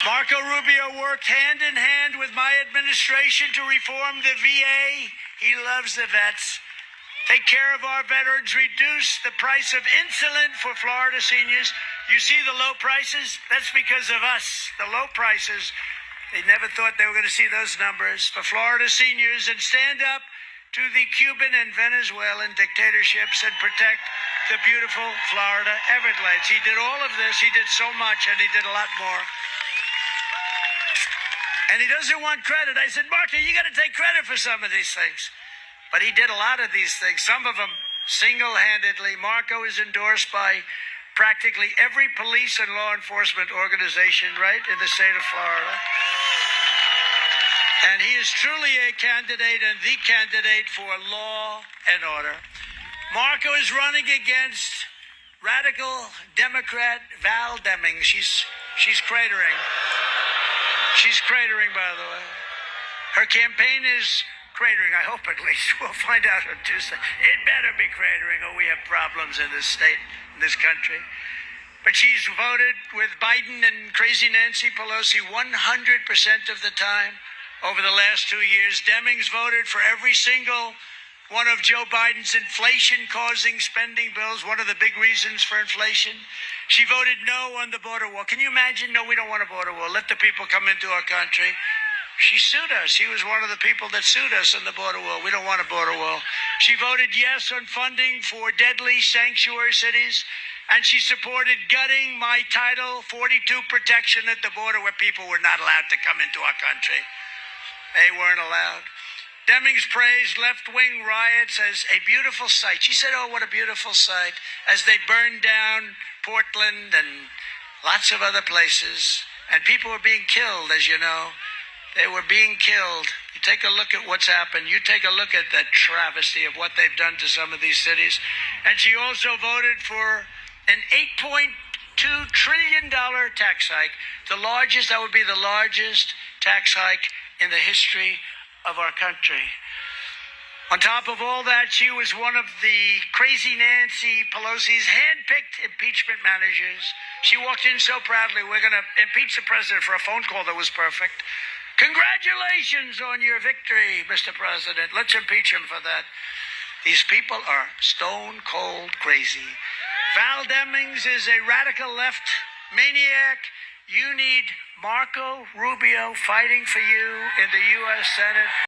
Marco Rubio worked hand in hand with my administration to reform the VA. He loves the vets. Take care of our veterans, reduce the price of insulin for Florida seniors. You see the low prices? That's because of us. The low prices, they never thought they were going to see those numbers for Florida seniors, and stand up to the Cuban and Venezuelan dictatorships and protect the beautiful Florida Everglades. He did all of this. He did so much, and he did a lot more. And he doesn't want credit. I said, Marcio, you got to take credit for some of these things. But he did a lot of these things, some of them single-handedly. Marco is endorsed by practically every police and law enforcement organization, right, in the state of Florida. And he is truly a candidate, and the candidate for law and order. Marco is running against radical Democrat Val Demings. She's cratering. She's cratering, by the way. Her campaign is cratering, I hope at least. We'll find out on Tuesday. It better be cratering, or we have problems in this state, in this country. But she's voted with Biden and crazy Nancy Pelosi 100% of the time over the last 2 years. Demings voted for every single one of Joe Biden's inflation-causing spending bills, one of the big reasons for inflation. She voted no on the border wall. Can you imagine? No, we don't want a border wall. Let the people come into our country. She sued us. She was one of the people that sued us on the border wall. We don't want a border wall. She voted yes on funding for deadly sanctuary cities, and she supported gutting my Title 42 protection at the border, where people were not allowed to come into our country. They weren't allowed. Demings praised left-wing riots as a beautiful sight. She said, oh, what a beautiful sight, as they burned down Portland and lots of other places. And people were being killed, as you know. They were being killed. You take a look at what's happened. You take a look at the travesty of what they've done to some of these cities. And she also voted for an $8.2 trillion tax hike. The largest, that would be the largest tax hike in the history of our country. On top of all that, she was one of the crazy Nancy Pelosi's hand-picked impeachment managers. She walked in so proudly, we're going to impeach the president, for a phone call that was perfect. Congratulations on your victory, Mr. President. Let's impeach him for that. These people are stone cold crazy. Val Demings is a radical left maniac. You need Marco Rubio fighting for you in the U.S. Senate.